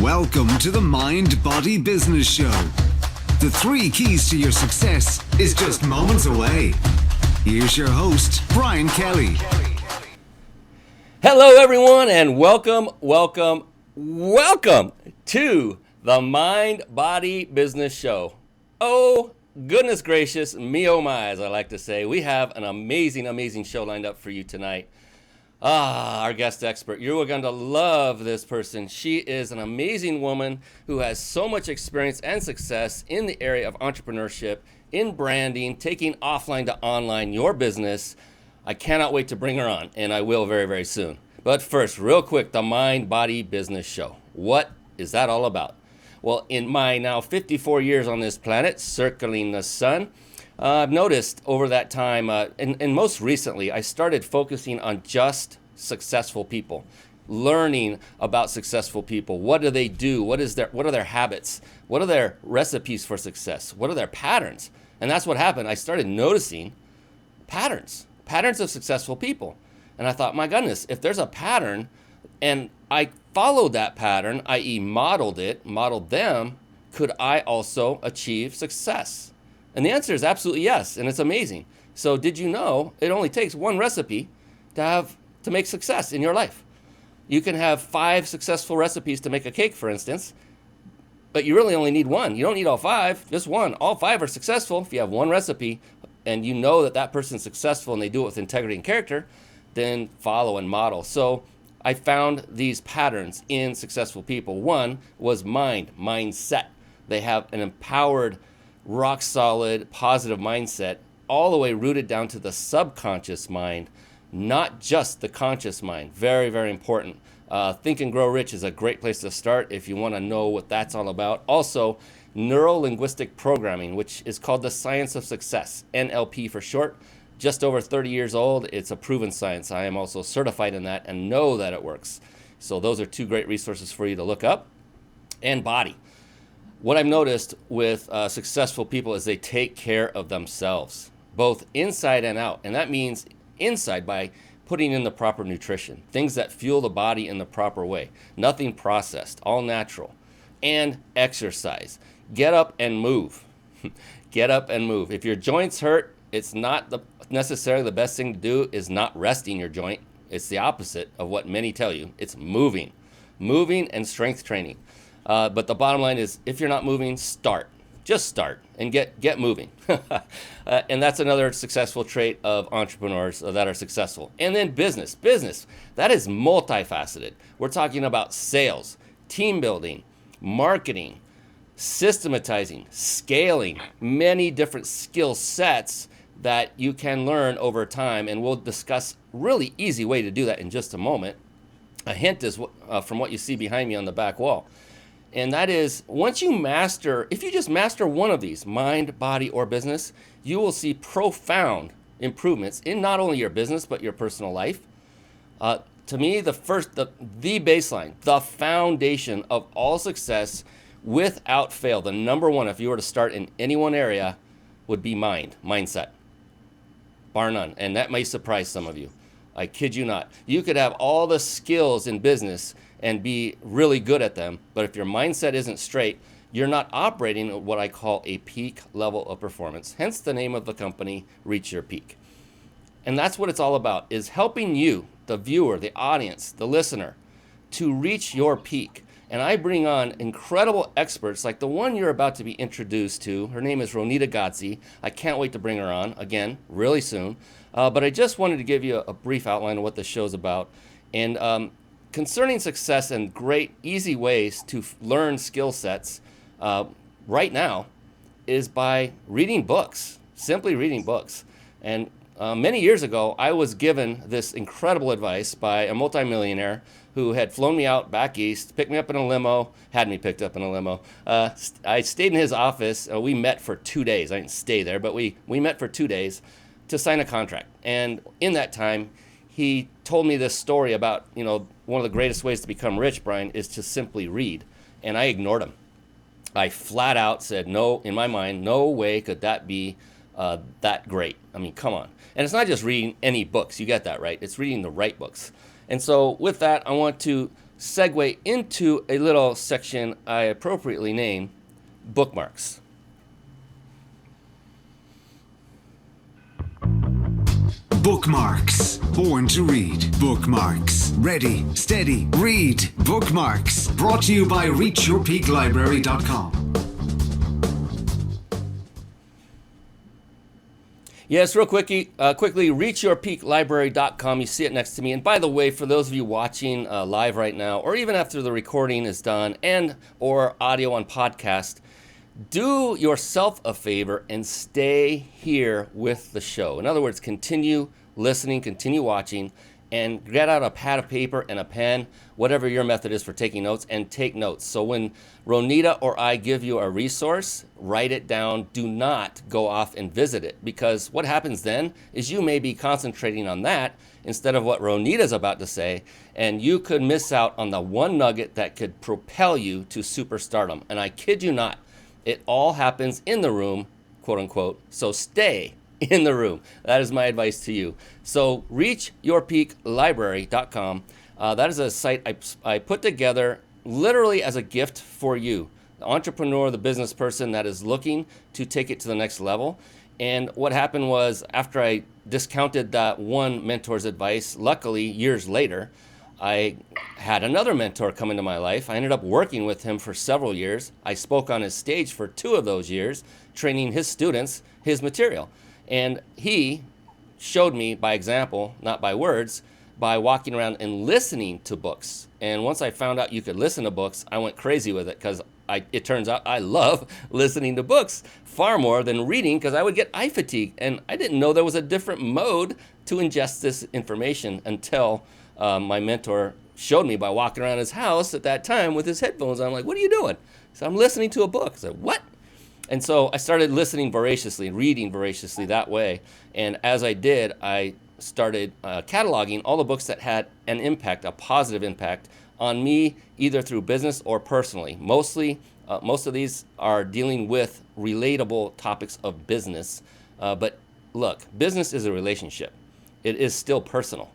Welcome to the Mind Body Business Show. The 3 keys to your success is just moments away. Here's your host, Brian Kelly. Hello, everyone, and welcome to the Mind Body Business Show. Oh, goodness gracious, me oh my, as I like to say. We have an amazing show lined up for you tonight. Our guest expert. You're going to love this person. She is an amazing woman who has so much experience and success in the area of entrepreneurship, in branding, taking offline to online your business. I cannot wait to bring her on, and I will very, very soon. But first, real quick, the Mind Body Business Show. What is that all about? Well, in my now 54 years on this planet, circling the sun, I've noticed over that time, and most recently, I started focusing on just successful people, learning about successful people. What do they do? What are their habits? What are their recipes for success? What are their patterns? And that's what happened. I started noticing patterns of successful people. And I thought, my goodness, if there's a pattern and I followed that pattern, i.e. modeled them, could I also achieve success? And the answer is absolutely yes, and it's amazing. So did you know it only takes one recipe to make success in your life? You can have 5 successful recipes to make a cake, for instance, but you really only need one. You don't need all 5, just one. All 5 are successful if you have one recipe and you know that person's successful and they do it with integrity and character, then follow and model. So I found these patterns in successful people. One was mindset. They have an empowered, rock solid, positive mindset, all the way rooted down to the subconscious mind, not just the conscious mind. Very, very important. Think and Grow Rich is a great place to start if you want to know what that's all about. Also, neuro-linguistic programming, which is called the science of success, NLP for short. Just over 30 years old. It's a proven science. I am also certified in that and know that it works. So those are 2 great resources for you to look up. And body. What I've noticed with successful people is they take care of themselves, both inside and out. And that means inside by putting in the proper nutrition, things that fuel the body in the proper way, nothing processed, all natural. And exercise. Get up and move. Get up and move. If your joints hurt, it's not necessarily the best thing to do is not resting your joint. It's the opposite of what many tell you. It's moving and strength training. But the bottom line is, if you're not moving, start. Just start and get moving. And that's another successful trait of entrepreneurs that are successful. And then business, that is multifaceted. We're talking about sales, team building, marketing, systematizing, scaling, many different skill sets that you can learn over time. And we'll discuss really easy way to do that in just a moment. A hint is from what you see behind me on the back wall. And that is, if you just master one of these, mind, body, or business, you will see profound improvements in not only your business, but your personal life. To me, the baseline, the foundation of all success without fail, the number one, if you were to start in any one area, would be mindset, bar none. And that may surprise some of you. I kid you not. You could have all the skills in business and be really good at them, but if your mindset isn't straight, you're not operating at what I call a peak level of performance. Hence the name of the company, Reach Your Peak. And that's what it's all about, is helping you, the viewer, the audience, the listener, to reach your peak. And I bring on incredible experts like the one you're about to be introduced to. Her name is Ronita Godsi. I can't wait to bring her on, again, really soon. But I just wanted to give you a brief outline of what the show's about. And concerning success and great, easy ways to learn skill sets right now is by reading books, simply reading books. And many years ago, I was given this incredible advice by a multimillionaire who had flown me out back east, picked me up in a limo, had me picked up in a limo. I stayed in his office. We met for 2 days. I didn't stay there, but we met for 2 days to sign a contract. And in that time, he told me this story about, one of the greatest ways to become rich, Brian, is to simply read. And I ignored him. I flat out said, no, in my mind, no way could that be that great. I mean, come on. And it's not just reading any books. You get that, right? It's reading the right books. And so with that, I want to segue into a little section I appropriately name bookmarks. Bookmarks. Born to read. Bookmarks. Ready, steady, read. Bookmarks. Brought to you by reachyourpeaklibrary.com. Yes, real quickly, reachyourpeaklibrary.com. You see it next to me. And by the way, for those of you watching live right now, or even after the recording is done and or audio on podcast, do yourself a favor and stay here with the show. In other words, continue listening, continue watching, and get out a pad of paper and a pen, whatever your method is for taking notes, and take notes. So when Ronita or I give you a resource, write it down. Do not go off and visit it, because what happens then is you may be concentrating on that instead of what Ronita's about to say, and you could miss out on the one nugget that could propel you to superstardom. And I kid you not, it all happens in the room, quote unquote. So stay in the room. That is my advice to you. So reachyourpeaklibrary.com. That is a site I put together literally as a gift for you, the entrepreneur, the business person that is looking to take it to the next level. And what happened was, after I discounted that one mentor's advice, luckily years later, I had another mentor come into my life. I ended up working with him for several years. I spoke on his stage for 2 of those years, training his students his material. And he showed me by example, not by words, by walking around and listening to books. And once I found out you could listen to books, I went crazy with it, because it turns out I love listening to books far more than reading, because I would get eye fatigue. And I didn't know there was a different mode to ingest this information until my mentor showed me by walking around his house at that time with his headphones. I'm like, what are you doing? So I'm listening to a book. I said, what? And so I started listening voraciously, reading voraciously that way. And as I did, I started cataloging all the books that had an impact, a positive impact on me, either through business or personally. Most of these are dealing with relatable topics of business. But look, business is a relationship. It is still personal.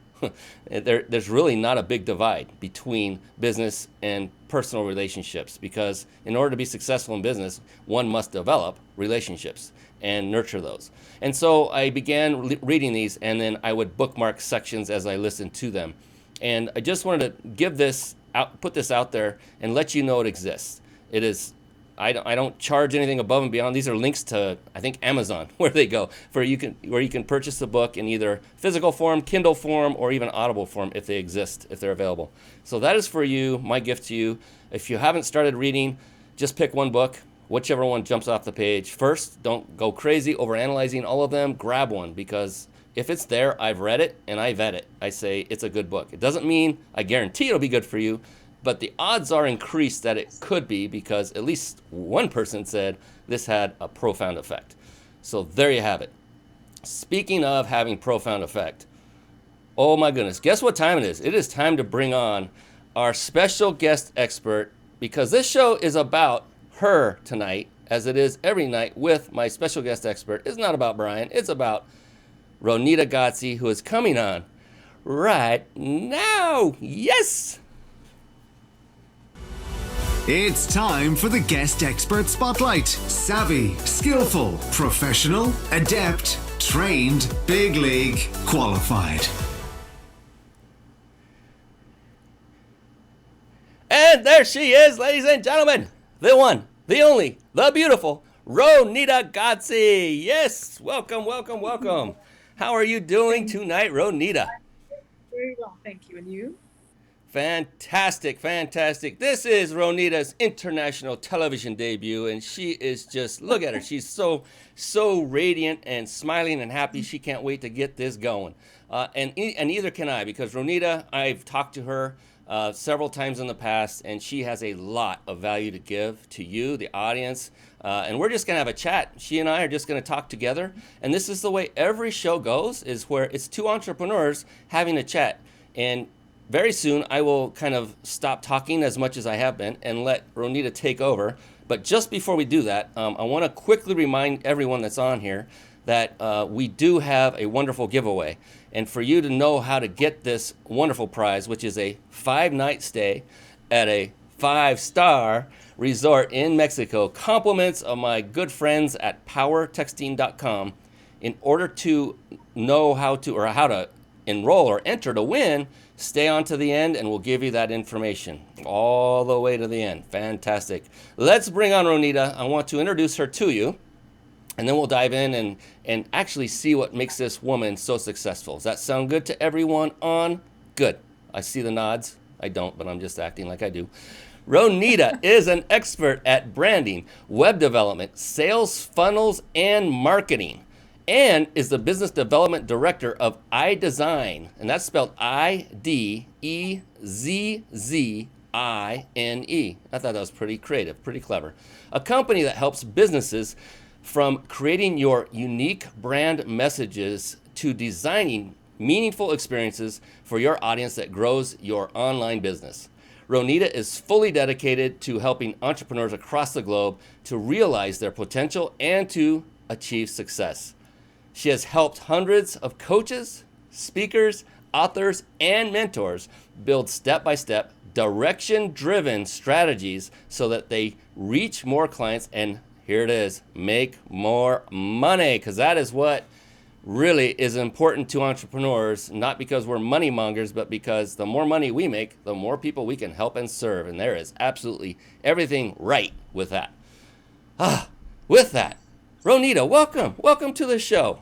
There's really not a big divide between business and personal relationships, because in order to be successful in business, one must develop relationships and nurture those. And so I began reading these, and then I would bookmark sections as I listened to them. And I just wanted to put this out there and let you know it exists. It is. I don't charge anything above and beyond. These are links to, I think, Amazon, where they go, where you can purchase the book in either physical form, Kindle form, or even Audible form if they exist, if they're available. So that is for you, my gift to you. If you haven't started reading, just pick one book, whichever one jumps off the page first. Don't go crazy overanalyzing all of them. Grab one, because if it's there, I've read it and I vet it. I say it's a good book. It doesn't mean I guarantee it'll be good for you, but the odds are increased that it could be, because at least one person said this had a profound effect. So there you have it. Speaking of having profound effect, oh my goodness, guess what time it is? It is time to bring on our special guest expert, because this show is about her tonight, as it is every night with my special guest expert. It's not about Brian, it's about Ronita Godsi, who is coming on right now. Yes! It's time for the Guest Expert Spotlight. Savvy, skillful, professional, adept, trained, big league, qualified. And there she is, ladies and gentlemen. The one, the only, the beautiful Ronita Godsi. Yes, welcome, welcome, welcome. How are you doing tonight, Ronita? Very well, thank you. And you? Fantastic, fantastic. This is Ronita's international television debut, and she is just, look at her. She's so radiant and smiling and happy. She can't wait to get this going. And neither can I, because Ronita, I've talked to her several times in the past, and she has a lot of value to give to you, the audience. And we're just going to have a chat. She and I are just going to talk together. And this is the way every show goes, is where it's two entrepreneurs having a chat. And very soon, I will kind of stop talking as much as I have been and let Ronita take over. But just before we do that, I want to quickly remind everyone that's on here that we do have a wonderful giveaway. And for you to know how to get this wonderful prize, which is a 5-night stay at a 5-star resort in Mexico. Compliments of my good friends at powertexting.com. In order to know how to enroll or enter to win, stay on to the end and we'll give you that information all the way to the end. Fantastic. Let's bring on Ronita. I want to introduce her to you, and then we'll dive in and actually see what makes this woman so successful. Does that sound good to everyone on? Good. I see the nods. I don't, but I'm just acting like I do. Ronita is an expert at branding, web development, sales funnels, and marketing, and is the business development director of iDesign, and that's spelled IDEZZINE. I thought that was pretty creative, pretty clever. A company that helps businesses from creating your unique brand messages to designing meaningful experiences for your audience that grows your online business. Ronita is fully dedicated to helping entrepreneurs across the globe to realize their potential and to achieve success. She has helped hundreds of coaches, speakers, authors, and mentors build step-by-step, direction-driven strategies so that they reach more clients and, here it is, make more money, because that is what really is important to entrepreneurs, not because we're money mongers, but because the more money we make, the more people we can help and serve. And there is absolutely everything right with that. With that, Ronita, welcome to the show.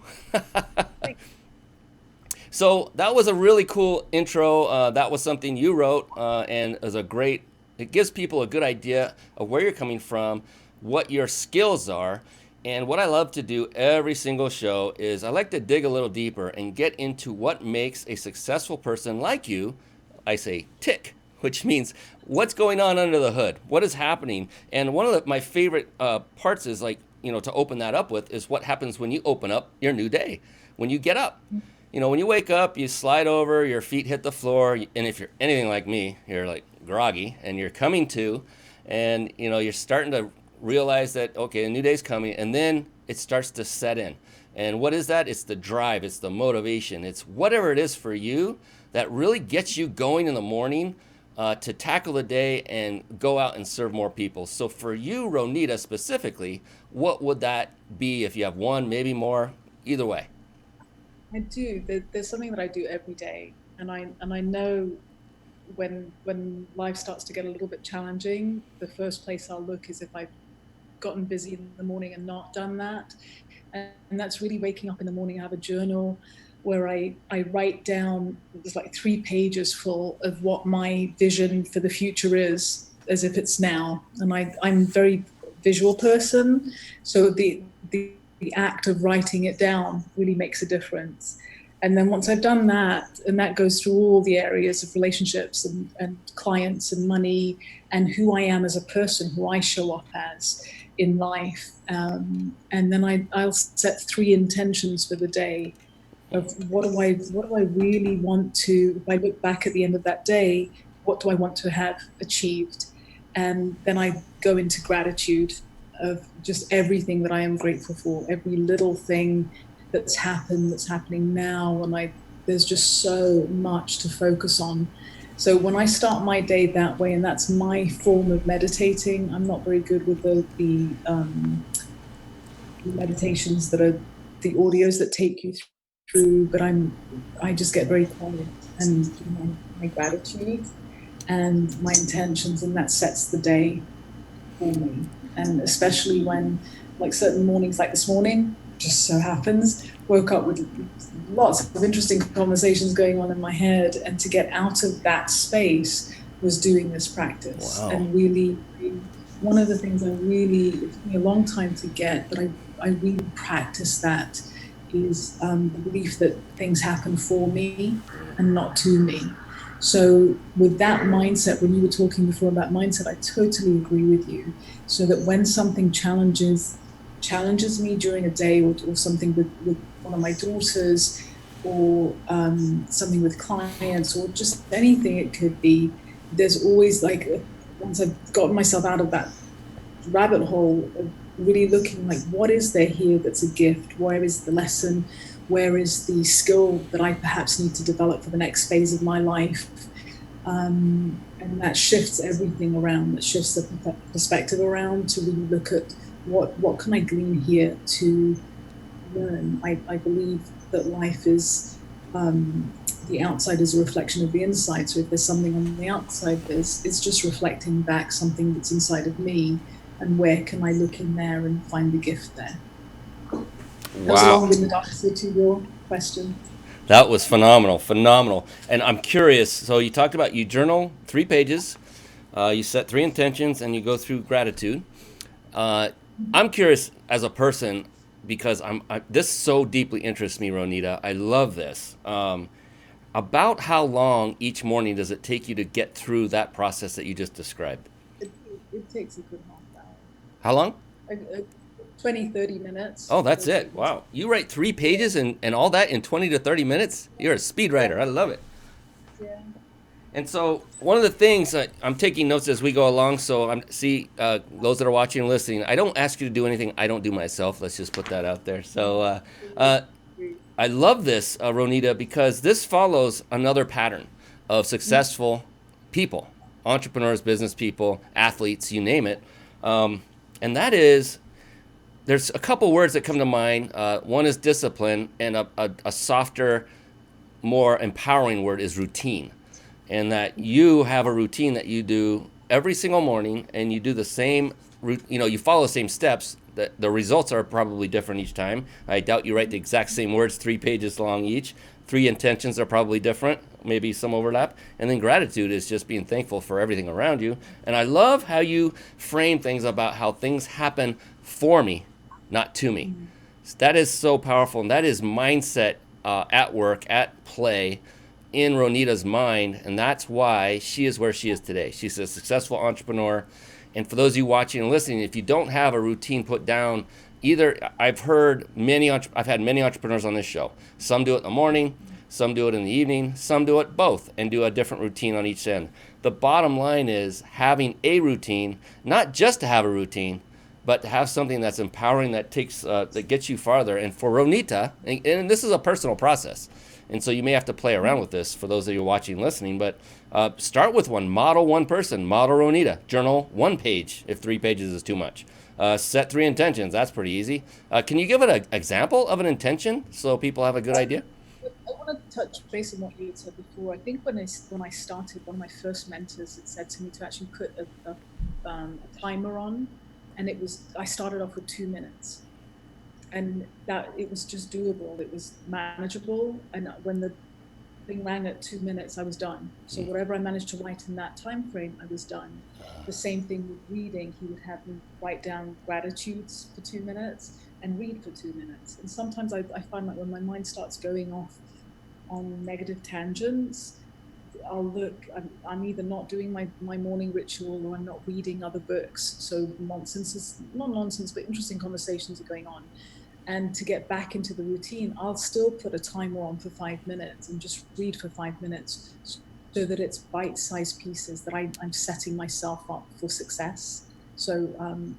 So that was a really cool intro. That was something you wrote, and it gives people a good idea of where you're coming from, what your skills are. And what I love to do every single show is I like to dig a little deeper and get into what makes a successful person like you, I say tick, which means what's going on under the hood, what is happening. And one of my favorite parts is to open that up with is what happens when you open up your new day. When you get up, when you wake up, you slide over, your feet hit the floor. And if you're anything like me, you're like groggy and you're coming to, and you're starting to realize that, okay, a new day's coming, and then it starts to set in. And what is that? It's the drive, it's the motivation, it's whatever it is for you that really gets you going in the morning to tackle the day and go out and serve more people. So for you, Ronita, specifically, what would that be if you have one, maybe more, either way? I do. There's something that I do every day, and I know when life starts to get a little bit challenging, the first place I'll look is if I've gotten busy in the morning and not done that. And that's really waking up in the morning. I have a journal where I write down, there's like 3 pages full of what my vision for the future is, as if it's now. And I'm a very visual person, so the act of writing it down really makes a difference. And then once I've done that, and that goes through all the areas of relationships and clients and money and who I am as a person, who I show up as in life. And then I'll set 3 intentions for the day of what do I really want to, if I look back at the end of that day, what do I want to have achieved? And then I go into gratitude of just everything that I am grateful for, every little thing that's happening now, and there's just so much to focus on. So when I start my day that way, and that's my form of meditating, I'm not very good with the meditations that are the audios that take you through, but I just get very quiet and do my gratitude and my intentions, and that sets the day for me. And especially when, like certain mornings, like this morning, just so happens, woke up with lots of interesting conversations going on in my head, and to get out of that space was doing this practice. Wow. And really, one of the things it took me a long time to get, but I really practice that, is the belief that things happen for me and not to me. So with that mindset, when you were talking before about mindset, I totally agree with you. So that when something challenges me during a day, or something with one of my daughters, or something with clients, or just anything it could be, there's always, like, once I've gotten myself out of that rabbit hole of really looking, like, what is there here that's a gift? Where is the lesson? Where is the skill that I perhaps need to develop for the next phase of my life? And that shifts everything around. That shifts the perspective around to really look at what can I glean here to learn. I believe that life is the outside is a reflection of the inside. So if there's something on the outside, it's just reflecting back something that's inside of me, and where can I look in there and find the gift there. That was a long-winded answer to your question. That was phenomenal. And I'm curious, so you talked about you journal 3 pages, you set 3 intentions, and you go through gratitude. I'm curious as a person, because this so deeply interests me, Ronita. I love this. About how long each morning does it take you to get through that process that you just described? It takes a good half hour. How long? 20, 30 minutes. Oh, that's it. Wow. You write 3 pages and all that in 20 to 30 minutes? You're a speed writer. I love it. Yeah. And so one of the things, I'm taking notes as we go along, so those that are watching and listening, I don't ask you to do anything I don't do myself. Let's just put that out there. So I love this, Ronita, because this follows another pattern of successful people, entrepreneurs, business people, athletes, you name it. And that is, there's a couple words that come to mind. One is discipline, and a softer, more empowering word is routine. And that you have a routine that you do every single morning, and you do the same, you follow the same steps. The results are probably different each time. I doubt you write the exact same words 3 pages long each. 3 intentions are probably different, maybe some overlap. And then gratitude is just being thankful for everything around you. And I love how you frame things about how things happen for me, not to me. That is so powerful, and that is mindset at work, at play, in Ronita's mind, and that's why she is where she is today. She's a successful entrepreneur. And for those of you watching and listening, if you don't have a routine put down, I've had many entrepreneurs on this show. Some do it in the morning, some do it in the evening, some do it both and do a different routine on each end. The bottom line is having a routine, not just to have a routine, but to have something that's empowering, that gets you farther. And for Ronita, and this is a personal process, and so you may have to play around with this for those of you watching and listening, but start with one. Model one person. Model Ronita. Journal 1 page if 3 pages is too much. Set 3 intentions. That's pretty easy. Can you give an example of an intention so people have a good idea? I want to touch base on what you had said before. I think when I started, one of my first mentors had said to me to actually put a timer on, and I started off with 2 minutes. And that it was just doable, it was manageable, and when the thing rang at 2 minutes, I was done. So whatever I managed to write in that time frame, I was done. The same thing with reading. He would have me write down gratitudes for 2 minutes and read for 2 minutes. And sometimes I find that when my mind starts going off on negative tangents, I'll look, I'm either not doing my morning ritual, or I'm not reading other books. So not nonsense, but interesting conversations are going on. And to get back into the routine, I'll still put a timer on for 5 minutes and just read for 5 minutes, so that it's bite-sized pieces that I'm setting myself up for success. So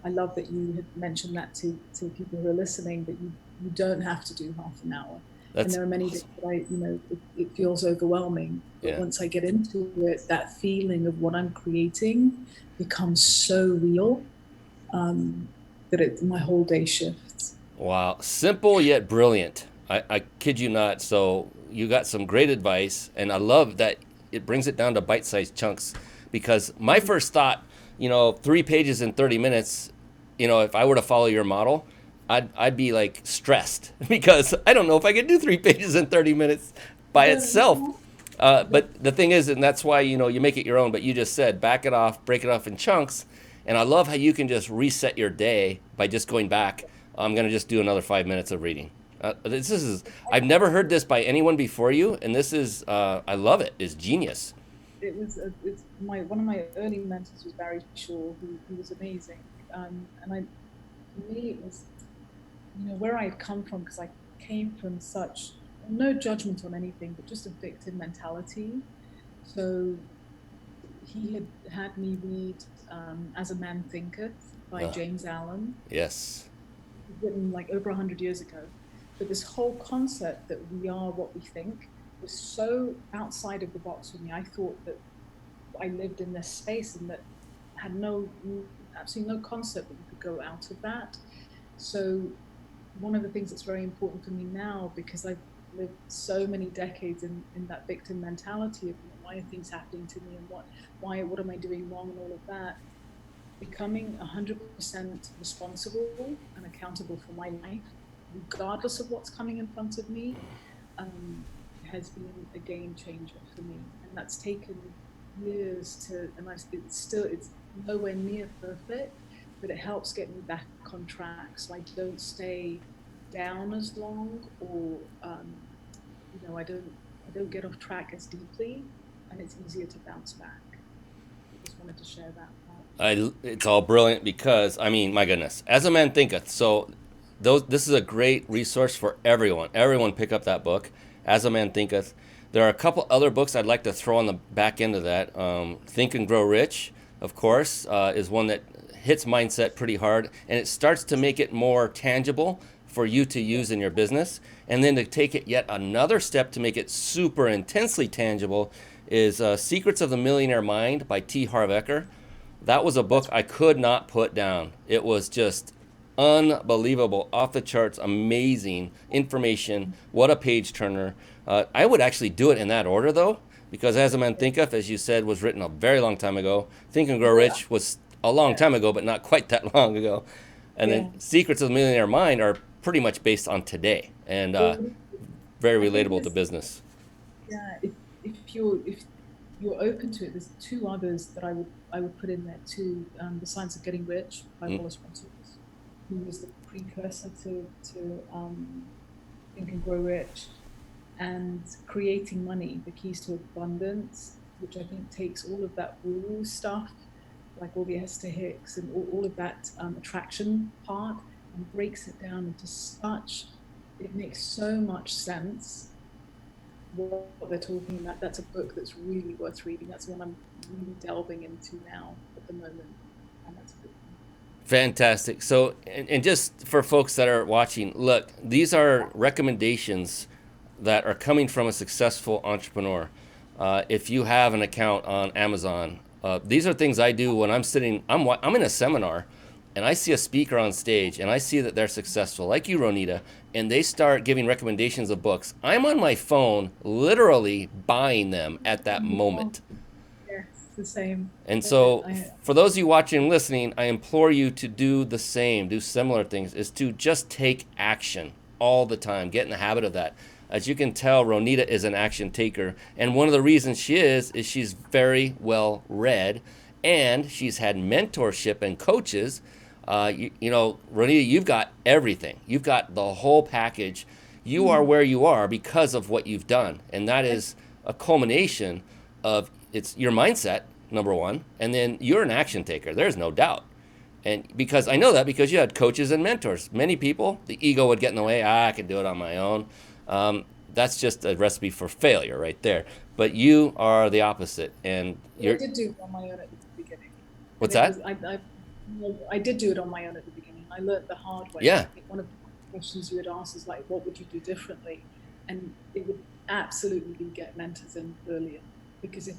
I love that you had mentioned that to people who are listening, that you don't have to do half an hour. And there are many days that it feels overwhelming. But once I get into it, that feeling of what I'm creating becomes so real that my whole day shifts. Wow. Simple yet brilliant. I kid you not. So you got some great advice, and I love that it brings it down to bite-sized chunks, because my first thought, 3 pages in 30 minutes, if I were to follow your model, I'd be like stressed because I don't know if I could do 3 pages in 30 minutes by itself. But the thing is, and that's why, you make it your own, but you just said, back it off, break it off in chunks. And I love how you can just reset your day by just going back. I'm going to just do another 5 minutes of reading. I've never heard this by anyone before you. And this is, I love it. It's genius. One of my early mentors was Barry Shaw, who was amazing. For me, it was, where I had come from, because I came from such, no judgment on anything, but just a victim mentality. So he had me read As a Man Thinketh by James Allen. Yes. Written like over 100 years ago. But this whole concept that we are what we think was so outside of the box for me. I thought that I lived in this space and that had absolutely no concept that you could go out of that. So one of the things that's very important for me now, because I've lived so many decades in that victim mentality of why are things happening to me and what am I doing wrong and all of that, becoming 100% responsible and accountable for my life, regardless of what's coming in front of me, has been a game changer for me. And that's taken years it's nowhere near perfect, but it helps get me back on track so I don't stay down as long, or I don't get off track as deeply, and it's easier to bounce back. I just wanted to share that part. It's all brilliant because, I mean, my goodness, as a man thinketh. So this is a great resource for everyone. Everyone pick up that book, As a Man Thinketh. There are a couple other books I'd like to throw on the back end of that. Think and Grow Rich, of course, is one that hits mindset pretty hard, and it starts to make it more tangible for you to use in your business. And then to take it yet another step to make it super intensely tangible is Secrets of the Millionaire Mind by T. Harv Eker. That was a book I could not put down. It was just unbelievable, off the charts, amazing information. What a page turner. I would actually do it in that order though, because As a Man Thinketh, as you said, was written a very long time ago. Think and Grow Rich was a long time ago, but not quite that long ago. And then Secrets of the Millionaire Mind are pretty much based on today and very relatable to business. Yeah, if you're open to it, there's two others that I would put in there too. The Science of Getting Rich by Wallace Wattles, who was the precursor to Think and Grow Rich, and Creating Money, The Keys to Abundance, which I think takes all of that woo stuff, like all the Esther Hicks and all of that attraction part, and breaks it down into it makes so much sense what they're talking about. That's a book that's really worth reading. That's the one I'm really delving into now at the moment, and that's a good one. Fantastic. So, and just for folks that are watching, look, these are recommendations that are coming from a successful entrepreneur. If you have an account on Amazon, these are things I do when I'm in a seminar and I see a speaker on stage and I see that they're successful, like you, Ronita, and they start giving recommendations of books. I'm on my phone literally buying them at that moment. Yes, the same. And so for those of you watching and listening, I implore you to do the same, do similar things, is to just take action all the time. Get in the habit of that. As you can tell, Ronita is an action taker. And one of the reasons she is she's very well read, and she's had mentorship and coaches. You know, Ronita, you've got everything. You've got the whole package. You are where you are because of what you've done. And that is a culmination of it's your mindset, number one, and then you're an action taker. There's no doubt. And because I know that because you had coaches and mentors. Many people, the ego would get in the way. I can do it on my own. That's just a recipe for failure right there. But you are the opposite. And I did do it on my own at the beginning. What's that? I did do it on my own at the beginning. I learned the hard way. Yeah. I think one of the questions you would ask is like, what would you do differently? And it would absolutely be get mentors in earlier, because if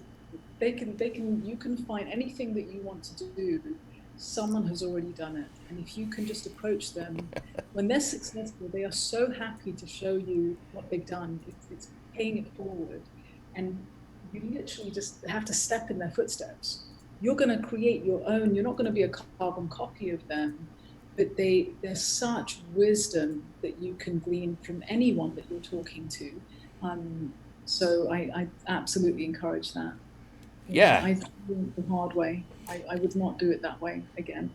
you can find anything that you want to do. Someone has already done it, and if you can just approach them when they're successful, they are so happy to show you what they've done. It's paying it forward, and you literally just have to step in their footsteps. You're going to create your own. You're not going to be a carbon copy of them, but there's such wisdom that you can glean from anyone that you're talking to. So I absolutely encourage that. Yeah. I learned the hard way. I would not do it that way again.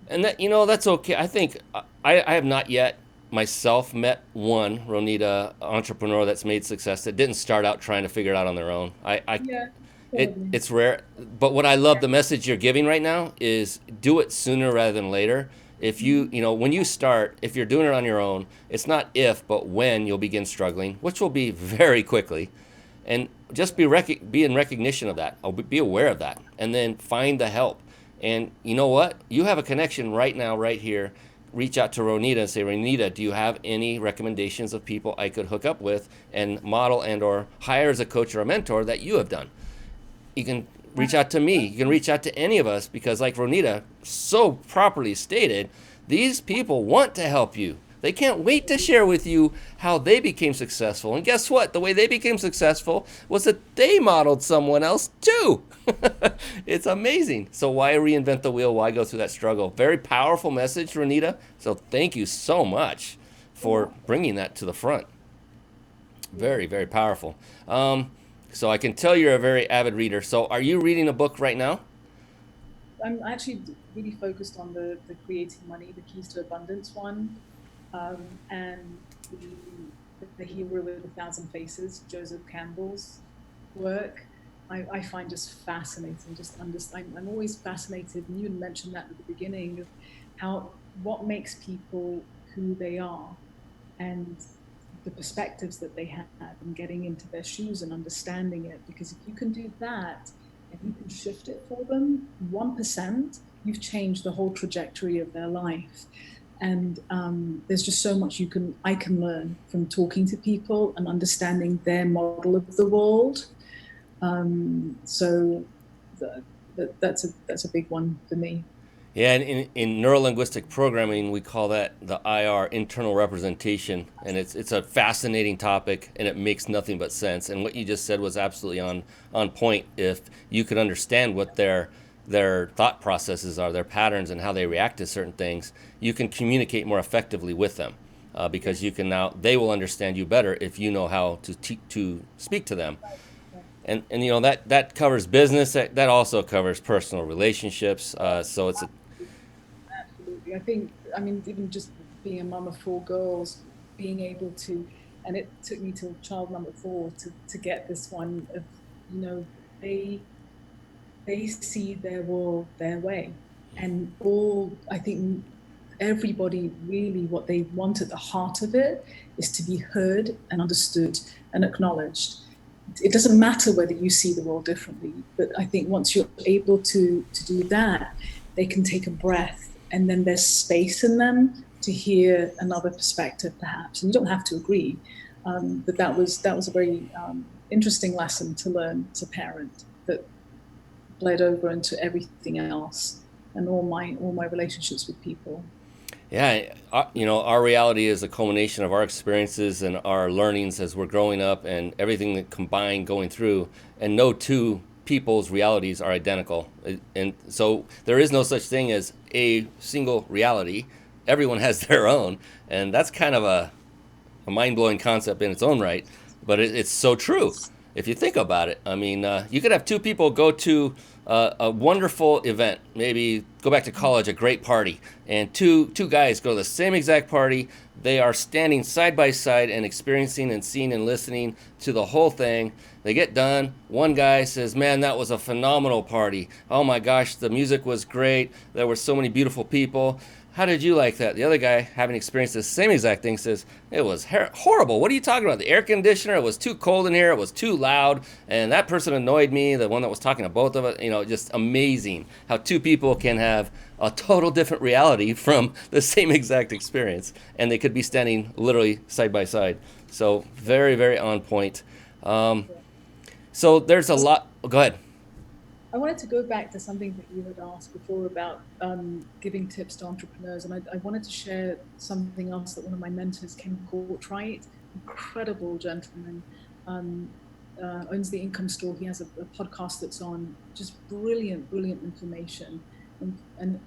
And that, that's okay. I think I have not yet myself met one Ronita entrepreneur that's made success that didn't start out trying to figure it out on their own. It's rare. But what I love, the message you're giving right now is do it sooner rather than later. If when you start, if you're doing it on your own, it's not if, but when you'll begin struggling, which will be very quickly. And just be in recognition of that. Be aware of that, and then find the help. And you know what? You have a connection right now, right here. Reach out to Ronita and say, Ronita, do you have any recommendations of people I could hook up with and model and or hire as a coach or a mentor that you have done? You can reach out to me. You can reach out to any of us because, like Ronita so properly stated, these people want to help you. They can't wait to share with you how they became successful. And guess what? The way they became successful was that they modeled someone else too. It's amazing. So why reinvent the wheel? Why go through that struggle? Very powerful message, Ronita. So thank you so much for bringing that to the front. Very, very powerful. So I can tell you're a very avid reader. So are you reading a book right now? I'm actually really focused on the Creating Money, the Keys to Abundance one, and the Hero with a Thousand Faces, Joseph Campbell's work. I find just fascinating. I'm always fascinated, and you mentioned that at the beginning, of what makes people who they are, and the perspectives that they have, and getting into their shoes and understanding it. Because if you can do that, and you can shift it for them 1%, you've changed the whole trajectory of their life. And there's just so much I can learn from talking to people and understanding their model of the world. So that's a big one for me. Yeah, and in neuro-linguistic programming, we call that the IR, internal representation, and it's a fascinating topic, and it makes nothing but sense. And what you just said was absolutely on point. If you could understand what their thought processes are, their patterns, and how they react to certain things, you can communicate more effectively with them, because they will understand you better if you know how to speak to them. And you know that covers business. That also covers personal relationships. So it's absolutely. I mean, even just being a mum of 4 girls, being able to, and it took me till child number 4 to get this one of, they see their world their way, and I think everybody really, what they want at the heart of it is to be heard and understood and acknowledged. It doesn't matter whether you see the world differently, but I think once you're able to do that, they can take a breath, and then there's space in them to hear another perspective, perhaps. And you don't have to agree, but that was a very interesting lesson to learn as a parent that bled over into everything else and all my relationships with people. Yeah, our reality is a culmination of our experiences and our learnings as we're growing up, and everything that combined going through, and no two people's realities are identical. And so there is no such thing as a single reality. Everyone has their own, and that's kind of a mind-blowing concept in its own right, but it's so true if you think about it. I mean, you could have 2 people go to a wonderful event, maybe go back to college, a great party, and two guys go to the same exact party. They are standing side by side and experiencing and seeing and listening to the whole thing. They get done. One guy says, "Man, that was a phenomenal party. Oh my gosh, the music was great. There were so many beautiful people. How did you like that?" The other guy, having experienced the same exact thing, says, "It was horrible. What are you talking about? The air conditioner, it was too cold in here. It was too loud. And that person annoyed me, the one that was talking to both of us." Just amazing how 2 people can have a total different reality from the same exact experience. And they could be standing literally side by side. So very, very on point. So there's a lot. Go ahead. I wanted to go back to something that you had asked before about giving tips to entrepreneurs, and I wanted to share something else that one of my mentors, Ken Courtwright, incredible gentleman, owns the Income Store. He has a podcast that's on just brilliant information. And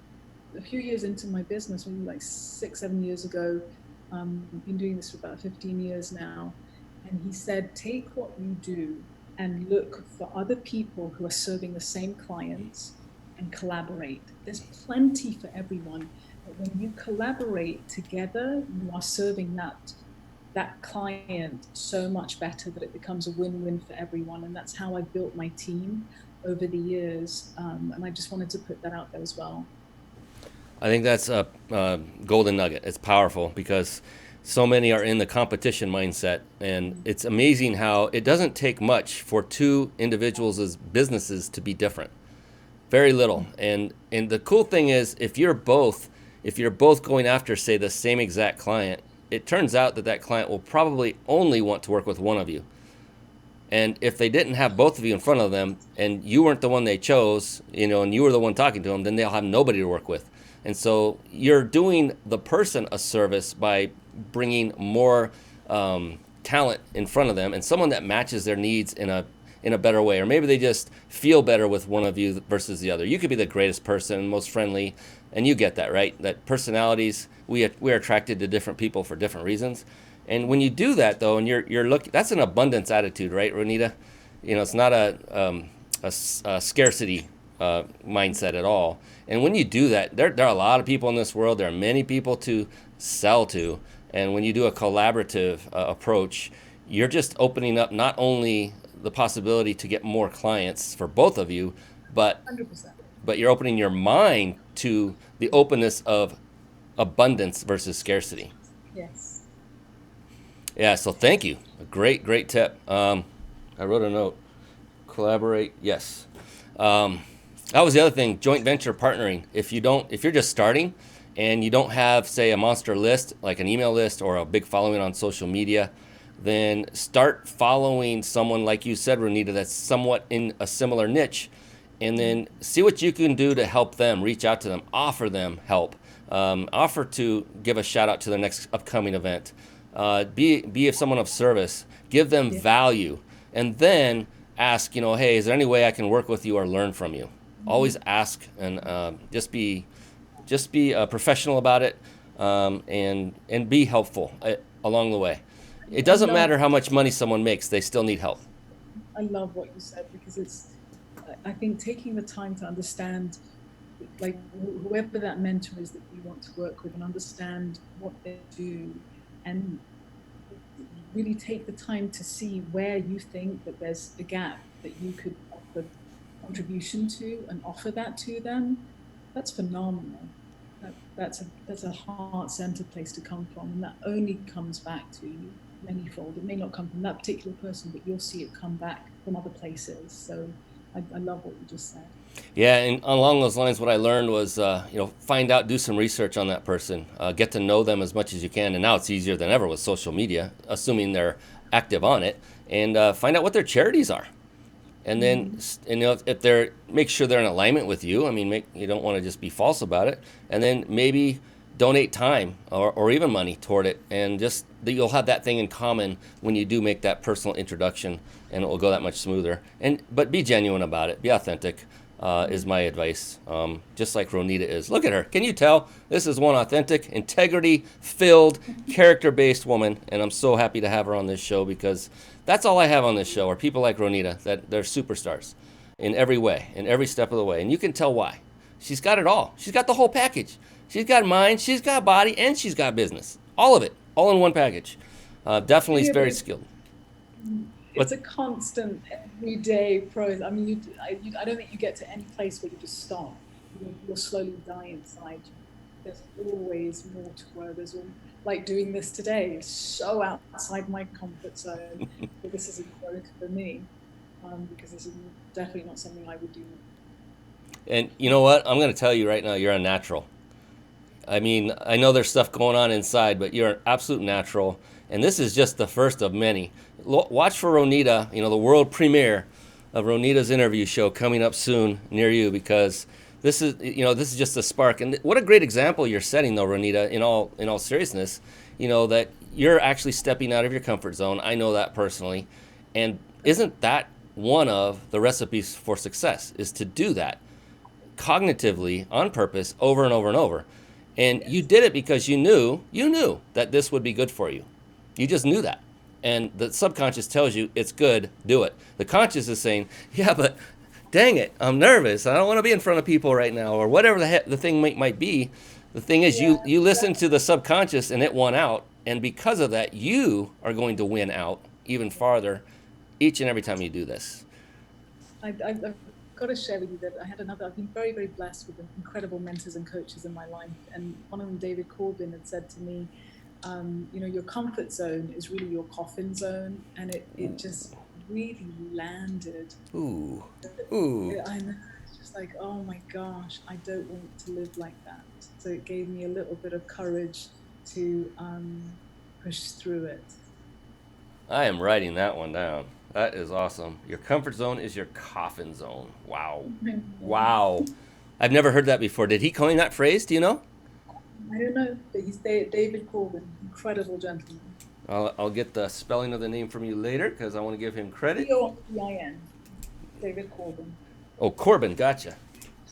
a few years into my business, maybe like 6-7 years ago, I've been doing this for about 15 years now, and he said, take what you do and look for other people who are serving the same clients and collaborate. There's plenty for everyone, but when you collaborate together, you are serving that client so much better that it becomes a win-win for everyone. And that's how I built my team over the years. And I just wanted to put that out there as well. I think that's a golden nugget. It's powerful because so many are in the competition mindset, and it's amazing how it doesn't take much for 2 individuals' businesses to be different. Very little. And the cool thing is, if you're both going after, say, the same exact client, it turns out that client will probably only want to work with one of you. And if they didn't have both of you in front of them and you weren't the one they chose, and you were the one talking to them, then they'll have nobody to work with. And so you're doing the person a service by bringing more talent in front of them and someone that matches their needs in a better way. Or maybe they just feel better with one of you versus the other. You could be the greatest person, most friendly, and you get that, right? That personalities, we're attracted to different people for different reasons. And when you do that, though, and you're looking, that's an abundance attitude, right, Ronita? It's not a scarcity mindset at all. And when you do that, there are a lot of people in this world. There are many people to sell to. And when you do a collaborative approach, you're just opening up not only the possibility to get more clients for both of you, but 100%. But you're opening your mind to the openness of abundance versus scarcity. Yes. Yeah, so thank you. A great tip. I wrote a note. Collaborate, yes. That was the other thing, joint venture partnering. If you're just starting and you don't have, say, a monster list, like an email list or a big following on social media, then start following someone, like you said, Ronita, that's somewhat in a similar niche, and then see what you can do to help them, reach out to them, offer them help, offer to give a shout out to their next upcoming event. Be of someone of service, give them value, and then ask, hey, is there any way I can work with you or learn from you? Always ask, and just be professional about it, and be helpful along the way. It doesn't matter how much money someone makes; they still need help. I love what you said, because I think taking the time to understand, like, whoever that mentor is that you want to work with, and understand what they do, and really take the time to see where you think that there's a gap that you could offer contribution to and offer that to them. That's phenomenal. That's a heart-centered place to come from, and that only comes back to you manyfold. It may not come from that particular person, but you'll see it come back from other places. So I love what you just said. Yeah, and along those lines, what I learned was, find out, do some research on that person, get to know them as much as you can. And now it's easier than ever with social media, assuming they're active on it, and find out what their charities are. And then, if they're, make sure they're in alignment with you. I mean, you don't want to just be false about it. And then maybe donate time or even money toward it, and just you'll have that thing in common when you do make that personal introduction, and it will go that much smoother. But be genuine about it, be authentic. Is my advice, just like Ronita is. Look at her. Can you tell? This is one authentic, integrity-filled, character-based woman, and I'm so happy to have her on this show, because that's all I have on this show are people like Ronita, that they're superstars in every way, in every step of the way, and you can tell why. She's got it all. She's got the whole package. She's got mind, she's got body, and she's got business. All of it, all in one package. Definitely very skilled. It's a constant, everyday process. I mean, I don't think you get to any place where you just stop. You'll slowly die inside. There's always more to grow. Like doing this today is so outside my comfort zone. But this is a growth for me, because this is definitely not something I would do. And you know what? I'm going to tell you right now, you're a natural. I mean, I know there's stuff going on inside, but you're an absolute natural. And this is just the first of many. Watch for Ronita, the world premiere of Ronita's interview show coming up soon near you, because this is just a spark. And what a great example you're setting, though, Ronita, in all seriousness, that you're actually stepping out of your comfort zone. I know that personally. And isn't that one of the recipes for success, is to do that cognitively on purpose over and over and over? And you did it because you knew that this would be good for you. You just knew that. And the subconscious tells you it's good, do it. The conscious is saying, yeah, but dang it, I'm nervous. I don't want to be in front of people right now, or whatever the thing might be. The thing is, you listen to the subconscious and it won out. And because of that, you are going to win out even farther each and every time you do this. I've got to share with you that I've been very, very blessed with incredible mentors and coaches in my life. And one of them, David Corbin, had said to me, your comfort zone is really your coffin zone. And it just really landed. Ooh. I know, it's just like, oh my gosh, I don't want to live like that. So it gave me a little bit of courage to push through it. I am writing that one down. That is awesome. Your comfort zone is your coffin zone. Wow. Wow. I've never heard that before. Did he coin that phrase? Do you know? I don't know, but he's David Corbin, incredible gentleman. I'll get the spelling of the name from you later because I want to give him credit. Corbin, David Corbin. Oh, Corbin, gotcha.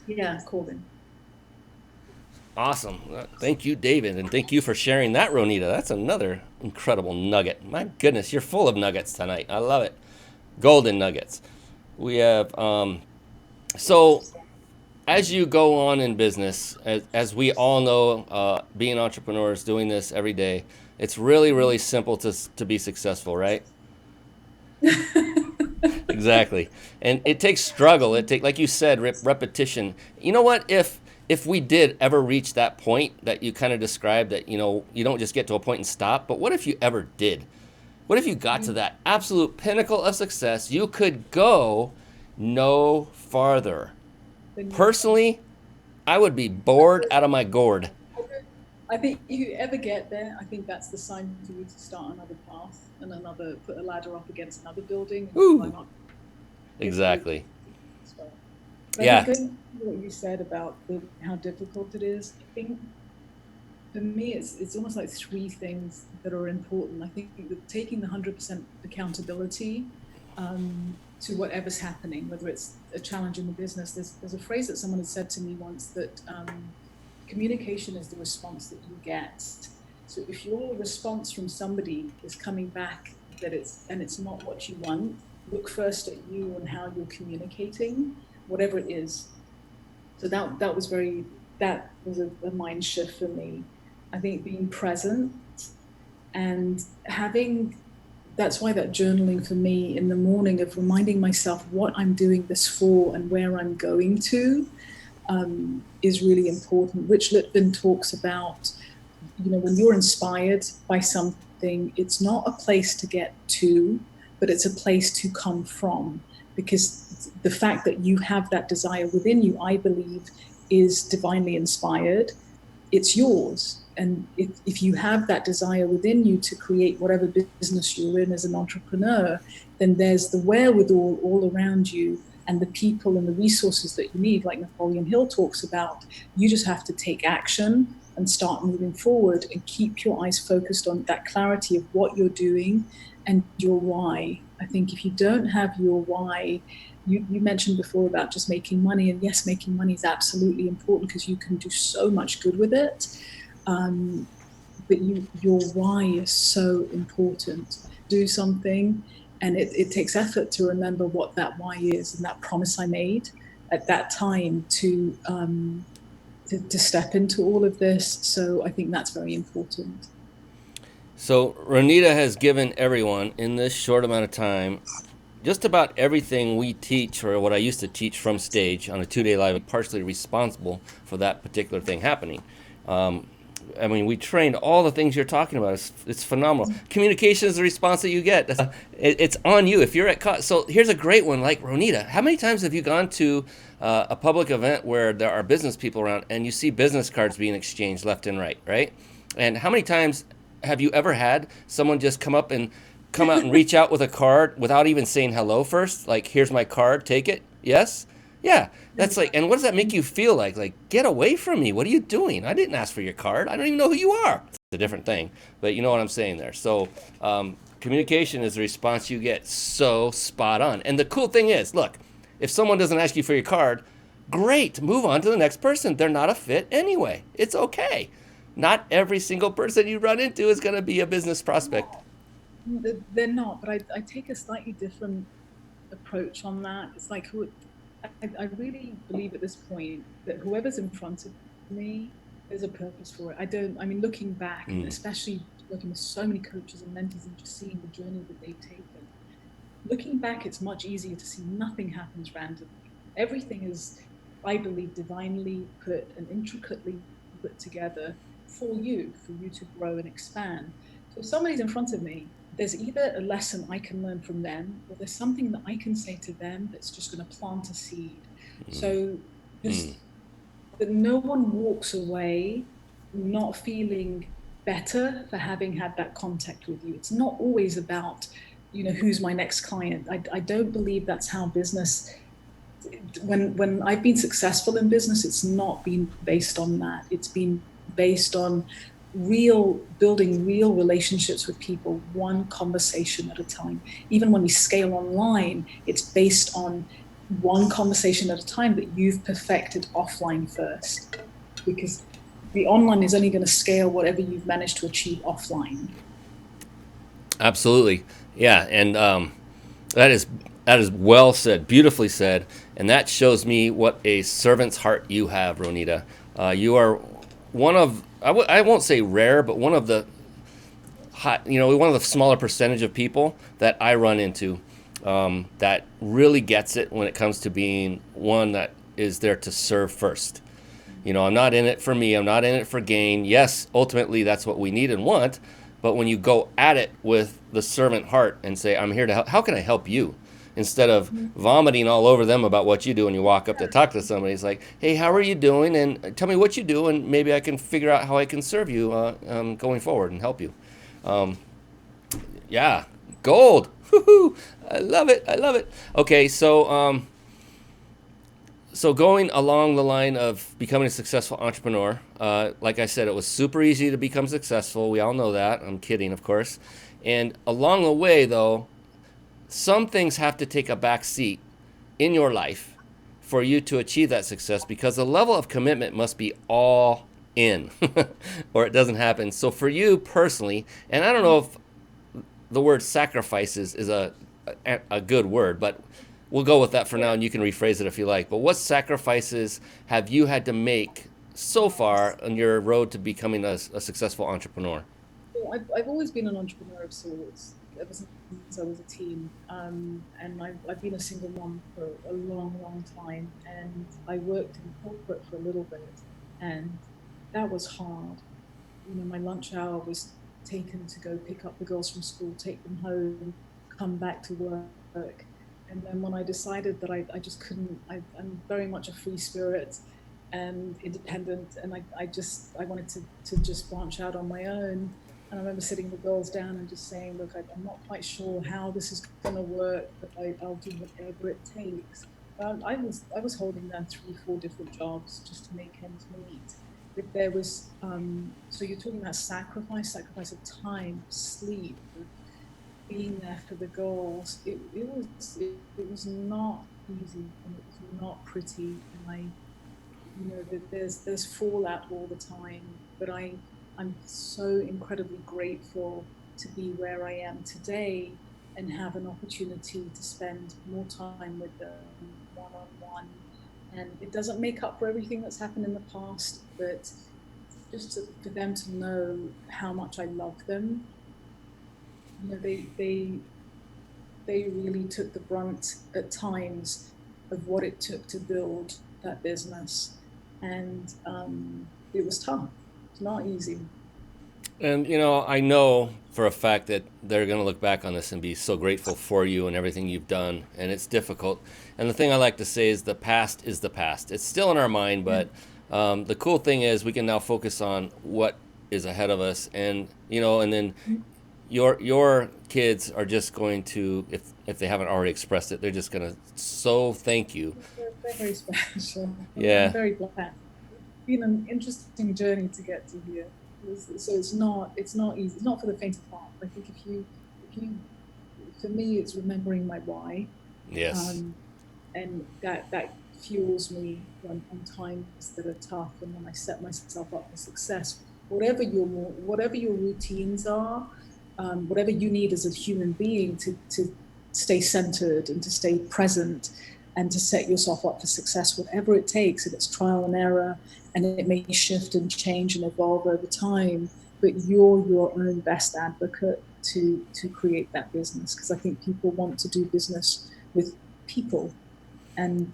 Yeah, Corbin. Awesome. Thank you, David, and thank you for sharing that, Ronita. That's another incredible nugget. My goodness, you're full of nuggets tonight. I love it. Golden nuggets. We have, so as you go on in business, as we all know, being entrepreneurs, doing this every day, it's really, really simple to be successful, right? Exactly. And it takes struggle. Like you said, repetition. You know what? If we did ever reach that point that you kind of described, that, you know, you don't just get to a point and stop, but what if you ever did? What if you got to that absolute pinnacle of success? You could go no farther. Personally, I would be bored out of my gourd. I think if you ever get there, I think that's the sign for you to start another path and put a ladder up against another building. And climb up. Exactly. But Yeah. I think what you said about how difficult it is, I think for me, it's almost like three things that are important. I think that taking the 100% accountability to whatever's happening, whether it's a challenge in the business. There's a phrase that someone had said to me once that communication is the response that you get. So if your response from somebody is coming back that it's not what you want, look first at you and how you're communicating, whatever it is. So that was a mind shift for me. I think being present and that's why that journaling for me in the morning of reminding myself what I'm doing this for and where I'm going to is really important. Rich Litvin talks about, you know, when you're inspired by something, it's not a place to get to, but it's a place to come from. Because the fact that you have that desire within you, I believe, is divinely inspired. It's yours. And if you have that desire within you to create whatever business you're in as an entrepreneur, then there's the wherewithal all around you and the people and the resources that you need, like Napoleon Hill talks about. You just have to take action and start moving forward and keep your eyes focused on that clarity of what you're doing and your why. I think if you don't have your why, you mentioned before about just making money, and yes, making money is absolutely important because you can do so much good with it. But your why is so important. Do something, and it takes effort to remember what that why is and that promise I made at that time to step into all of this. So I think that's very important. So Ronita has given everyone in this short amount of time just about everything we teach, or what I used to teach from stage on a 2-day live, partially responsible for that particular thing happening. I mean, we trained all the things you're talking about. It's phenomenal. Communication is the response that you get. It's on you. If you're at so here's a great one, like Ronita. How many times have you gone to a public event where there are business people around and you see business cards being exchanged left and right? And how many times have you ever had someone just come out and reach out with a card without even saying hello first? Like, here's my card, take it. Yes? Yeah. That's like, and what does that make you feel like? Like, get away from me. What are you doing? I didn't ask for your card. I don't even know who you are. It's a different thing, but you know what I'm saying there. So communication is the response you get. So spot on. And the cool thing is, look, if someone doesn't ask you for your card, great, move on to the next person. They're not a fit anyway. It's okay. Not every single person you run into is going to be a business prospect. They're not, but I take a slightly different approach on that. It's like, I really believe at this point that whoever's in front of me, there's a purpose for it. I mean, looking back, especially working with so many coaches and mentors and just seeing the journey that they've taken, looking back, it's much easier to see nothing happens randomly. Everything is, I believe, divinely put and intricately put together for you to grow and expand. So if somebody's in front of me, there's either a lesson I can learn from them, or there's something that I can say to them that's just going to plant a seed. So that no one walks away not feeling better for having had that contact with you. It's not always about who's my next client. I don't believe that's how business, when I've been successful in business, it's not been based on that. It's been based on building real relationships with people, one conversation at a time. Even when we scale online, it's based on one conversation at a time that you've perfected offline first, because the online is only going to scale whatever you've managed to achieve offline. Absolutely. Yeah. And that is well said, beautifully said. And that shows me what a servant's heart you have, Ronita. You are one of, I won't say rare, but one of the one of the smaller percentage of people that I run into that really gets it when it comes to being one that is there to serve first. I'm not in it for me. I'm not in it for gain. Yes, ultimately that's what we need and want. But when you go at it with the servant heart and say, I'm here to help, how can I help you? Instead of vomiting all over them about what you do, and you walk up to talk to somebody, it's like, hey, how are you doing? And tell me what you do, and maybe I can figure out how I can serve you going forward and help you. Yeah, gold. Woo-hoo. I love it. I love it. Okay, so going along the line of becoming a successful entrepreneur, like I said, it was super easy to become successful. We all know that. I'm kidding, of course. And along the way, though, some things have to take a back seat in your life for you to achieve that success, because the level of commitment must be all in or it doesn't happen. So for you personally, and I don't know if the word sacrifices is a good word, but we'll go with that for now, and you can rephrase it if you like. But what sacrifices have you had to make so far on your road to becoming a successful entrepreneur? Well, I've always been an entrepreneur of sorts, ever since I was a teen. And I've been a single mom for a long, long time. And I worked in corporate for a little bit, and that was hard. My lunch hour was taken to go pick up the girls from school, take them home, come back to work. And then when I decided that I just couldn't, I'm very much a free spirit and independent, and I wanted to just branch out on my own. And I remember sitting the girls down and just saying, look, I'm not quite sure how this is going to work, but I'll do whatever it takes. I was holding down 3-4 different jobs just to make ends meet. But there was, so you're talking about sacrifice of time, sleep, being there for the girls. It was not easy, and it was not pretty. And there's fallout all the time. But I'm so incredibly grateful to be where I am today and have an opportunity to spend more time with them one-on-one. And it doesn't make up for everything that's happened in the past, but just for them to know how much I love them. They really took the brunt at times of what it took to build that business, and it was tough. It's not easy. And I know for a fact that they're going to look back on this and be so grateful for you and everything you've done. And it's difficult. And the thing I like to say is the past is the past. It's still in our mind, but the cool thing is we can now focus on what is ahead of us. And and then your kids are just going to, if they haven't already expressed it, they're just going to thank you. They're very special. Yeah. I'm very glad. It's been an interesting journey to get to here. So it's not easy. It's not for the faint of heart. I think if you, for me, it's remembering my why. Yes. And that fuels me on times that are tough, and when I set myself up for success. Whatever your routines are, whatever you need as a human being to stay centered and to stay present and to set yourself up for success, whatever it takes, and it's trial and error, and it may shift and change and evolve over time, but you're your own best advocate to create that business. Because I think people want to do business with people and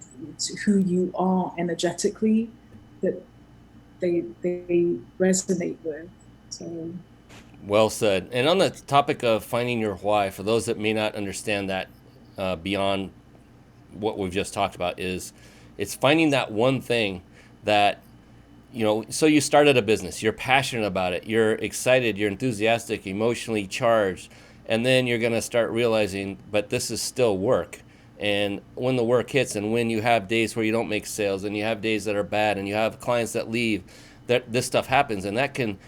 who you are energetically, that they resonate with. So well said. And on the topic of finding your why, for those that may not understand that beyond what we've just talked about, it's finding that one thing that, so you started a business, you're passionate about it, you're excited, you're enthusiastic, emotionally charged, And then you're going to start realizing, but this is still work. And when the work hits, and when you have days where you don't make sales, and you have days that are bad, and you have clients that leave, that this stuff happens, and that can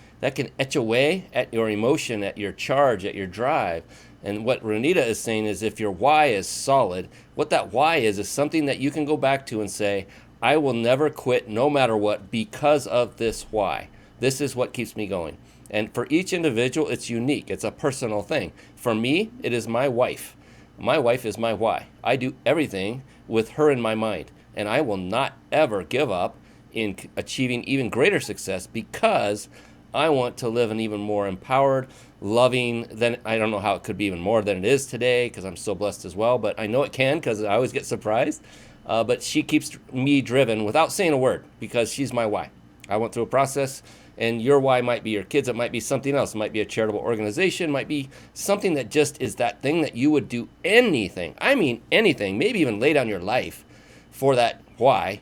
etch away at your emotion, at your charge, at your drive. And what Ronita is saying is, if your why is solid, what that why is something that you can go back to and say, I will never quit no matter what because of this why. This is what keeps me going. And for each individual, it's unique. It's a personal thing. For me, it is my wife. My wife is my why. I do everything with her in my mind. And I will not ever give up in achieving even greater success because I want to live an even more empowered, loving, than I don't know how it could be even more than it is today because I'm so blessed as well, but I know it can because I always get surprised. But she keeps me driven without saying a word because she's my why. I went through a process, and your why might be your kids. It might be something else. It might be a charitable organization. It might be something that just is that thing that you would do anything. I mean anything, maybe even lay down your life for that why,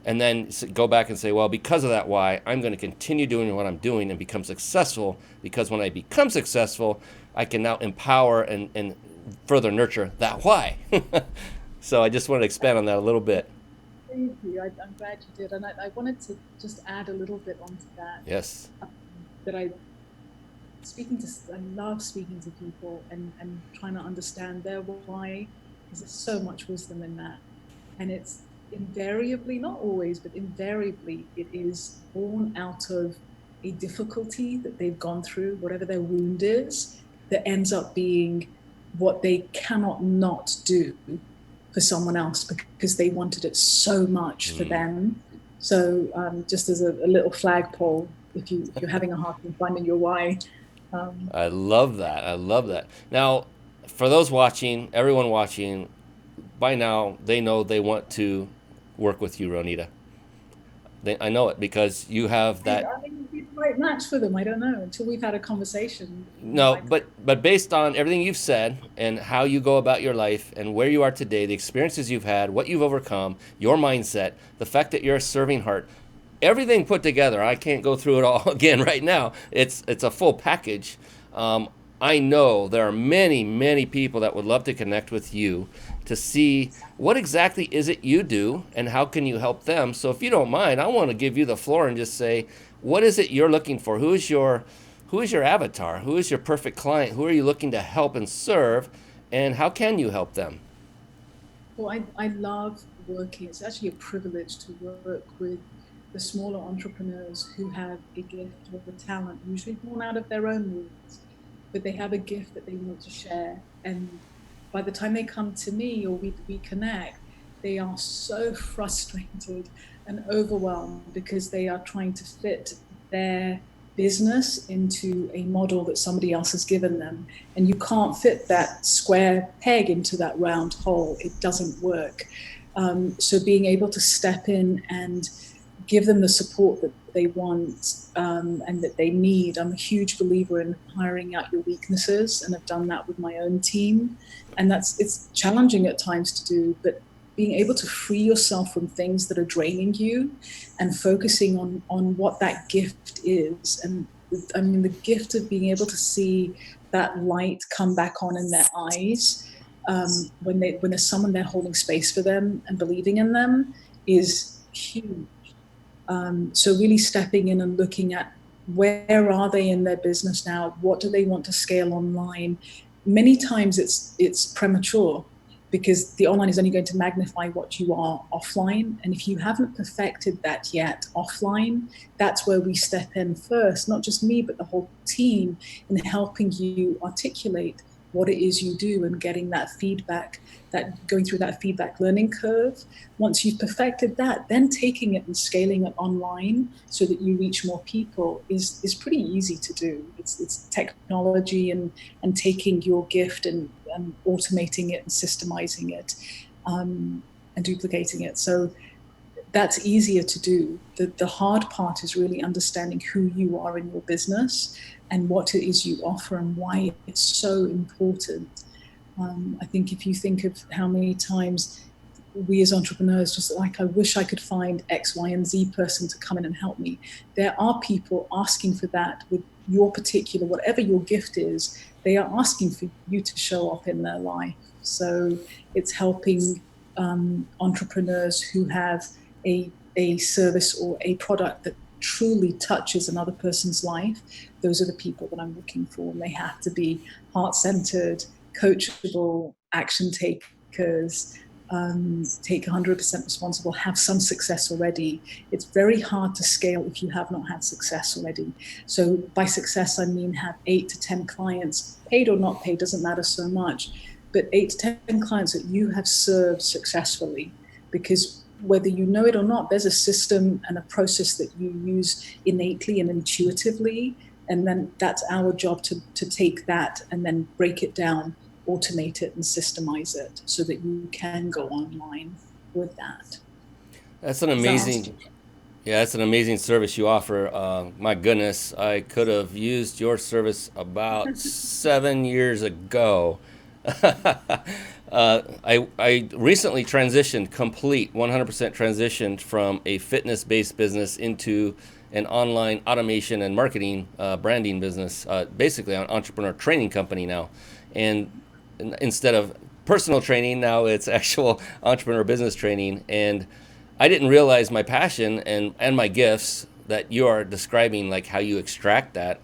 and then go back and say, well, because of that why, I'm going to continue doing what I'm doing and become successful, because when I become successful, I can now empower and further nurture that why. So I just wanted to expand on that a little bit. Thank you. I'm glad you did. And I wanted to just add a little bit onto that. Yes. That I love speaking to people and trying to understand their why, because there's so much wisdom in that. And it's invariably, not always, but invariably, it is born out of a difficulty that they've gone through, whatever their wound is, that ends up being what they cannot not do for someone else because they wanted it so much for them. So just as a little flagpole, if you're having a hard time finding your why. I love that. I love that. Now, for those watching, everyone watching, by now they know they want to work with you, Ronita. I know it because you have that. I think it'd be the right match for them. I don't know until we've had a conversation. No, but based on everything you've said and how you go about your life and where you are today, the experiences you've had, what you've overcome, your mindset, the fact that you're a serving heart, everything put together. I can't go through it all again right now. It's a full package. I know there are many, many people that would love to connect with you to see what exactly is it you do and how can you help them. So if you don't mind, I want to give you the floor and just say, what is it you're looking for? Who is your avatar? Who is your perfect client? Who are you looking to help and serve? And how can you help them? Well, I love working. It's actually a privilege to work with the smaller entrepreneurs who have a gift or a talent, usually born out of their own wounds, but they have a gift that they want to share. And by the time they come to me or we connect, they are so frustrated and overwhelmed because they are trying to fit their business into a model that somebody else has given them. And you can't fit that square peg into that round hole. It doesn't work. So being able to step in and give them the support that they want and that they need. I'm a huge believer in hiring out your weaknesses, and I've done that with my own team. And it's challenging at times to do, but being able to free yourself from things that are draining you and focusing on what that gift is. And I mean, the gift of being able to see that light come back on in their eyes when there's someone there holding space for them and believing in them is huge. So really stepping in and looking at where are they in their business now? What do they want to scale online? Many times it's premature because the online is only going to magnify what you are offline. And if you haven't perfected that yet offline, that's where we step in first, not just me, but the whole team in helping you articulate what it is you do and getting that feedback, that going through that feedback learning curve. Once you've perfected that, then taking it and scaling it online so that you reach more people is pretty easy to do. It's technology and taking your gift and automating it and systemizing it and duplicating it. So that's easier to do. The hard part is really understanding who you are in your business and what it is you offer and why it's so important. I think if you think of how many times we as entrepreneurs just like, I wish I could find X, Y, and Z person to come in and help me. There are people asking for that with your particular, whatever your gift is, they are asking for you to show up in their life. So it's helping entrepreneurs who have a service or a product that truly touches another person's life. Those are the people that I'm looking for, and they have to be heart-centered, coachable, action takers, take 100% responsible, have some success already. It's very hard to scale if you have not had success already. So by success, I mean have 8 to 10 clients, paid or not paid, doesn't matter so much, but 8 to 10 clients that you have served successfully. Because whether you know it or not, there's a system and a process that you use innately and intuitively, and then that's our job to take that and then break it down, automate it, and systemize it so that you can go online with that. That's an amazing, that's an amazing service you offer. My goodness, I could have used your service about 7 years ago. I recently transitioned, 100% transitioned from a fitness-based business into an online automation and marketing branding business, basically an entrepreneur training company now. And instead of personal training, now it's actual entrepreneur business training. And I didn't realize my passion and my gifts that you are describing, like how you extract that,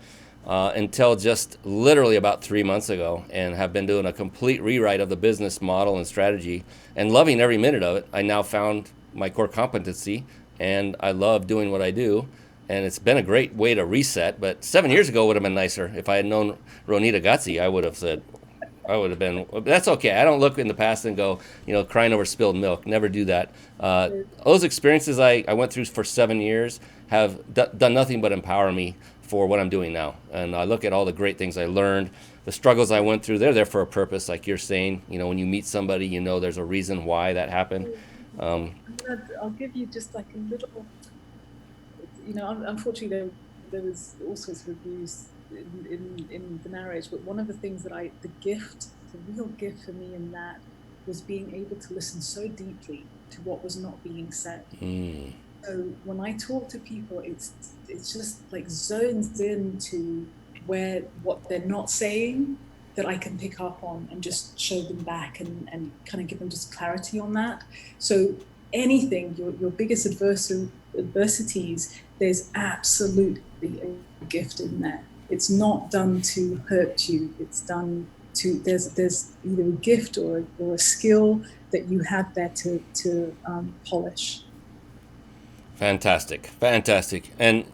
until just literally about 3 months ago, and have been doing a complete rewrite of the business model and strategy and loving every minute of it. I now found my core competency and I love doing what I do. And it's been a great way to reset. But 7 years ago would have been nicer. If I had known Ronita Godsi, I would have been, that's okay. I don't look in the past and go, crying over spilled milk. Never do that. Those experiences I went through for 7 years have done nothing but empower me for what I'm doing now. And I look at all the great things I learned, the struggles I went through, they're there for a purpose. Like you're saying, when you meet somebody, there's a reason why that happened. I'll give you just like a little, unfortunately there was all sorts of abuse in the marriage, but one of the things that the real gift for me in that was being able to listen so deeply to what was not being said. So when I talk to people, it's just like zones into what they're not saying that I can pick up on and just show them back and kind of give them just clarity on that. So anything, your biggest adversities, there's absolutely a gift in there. It's not done to hurt you. It's done to, there's either a gift or a skill that you have there to polish. Fantastic. And,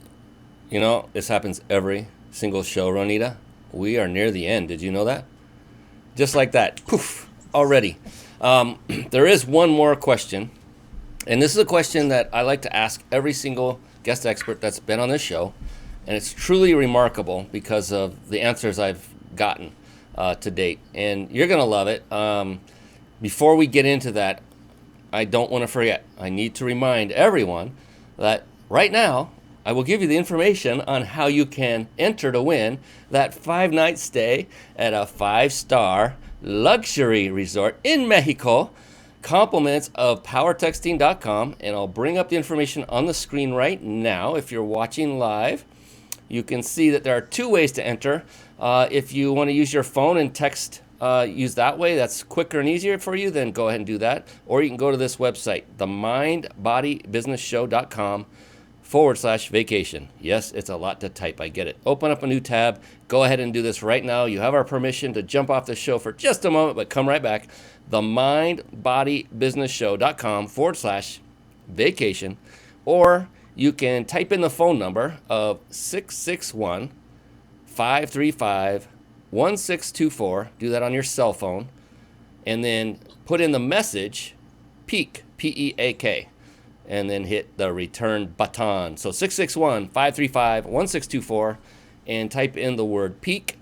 this happens every single show, Ronita. We are near the end. Did you know that? Just like that. Poof, already. There is one more question. And this is a question that I like to ask every single guest expert that's been on this show. And it's truly remarkable because of the answers I've gotten to date. And you're going to love it. Before we get into that, I don't want to forget. I need to remind everyone that right now, I will give you the information on how you can enter to win that 5-night stay at a 5-star luxury resort in Mexico. Compliments of powertexting.com. And I'll bring up the information on the screen right now. If you're watching live, you can see that there are 2 ways to enter. If you want to use your phone and text, use that way, that's quicker and easier for you, then go ahead and do that. Or you can go to this website, themindbodybusinessshow.com/vacation. Yes, it's a lot to type, I get it. Open up a new tab, go ahead and do this right now. You have our permission to jump off the show for just a moment, but come right back. Themindbodybusinessshow.com/vacation. Or you can type in the phone number of 661-535-1624. Do that on your cell phone. And then put in the message, PEAK, P-E-A-K. And then hit the return button. So 661-535-1624. And type in the word PEAK.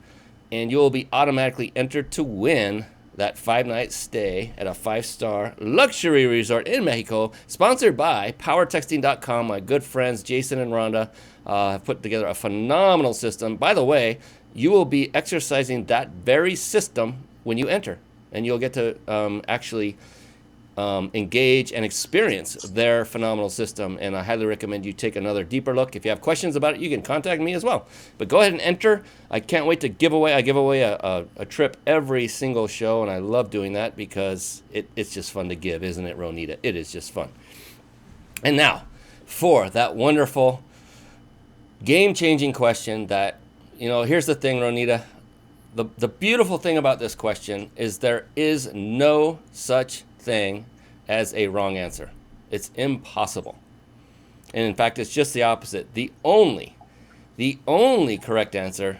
And you'll be automatically entered to win that 5-night stay at a 5-star luxury resort in Mexico, sponsored by powertexting.com. My good friends Jason and Rhonda have put together a phenomenal system. By the way, you will be exercising that very system when you enter, and you'll get to actually engage and experience their phenomenal system. And I highly recommend you take another deeper look. If you have questions about it, you can contact me as well. But go ahead and enter. I can't wait to give away. I give away a trip every single show, and I love doing that because it's just fun to give, isn't it, Ronita? It is just fun. And now, for that wonderful, game-changing question that, here's the thing, Ronita. The beautiful thing about this question is there is no such thing as a wrong answer. It's impossible. And in fact, it's just the opposite. The only correct answer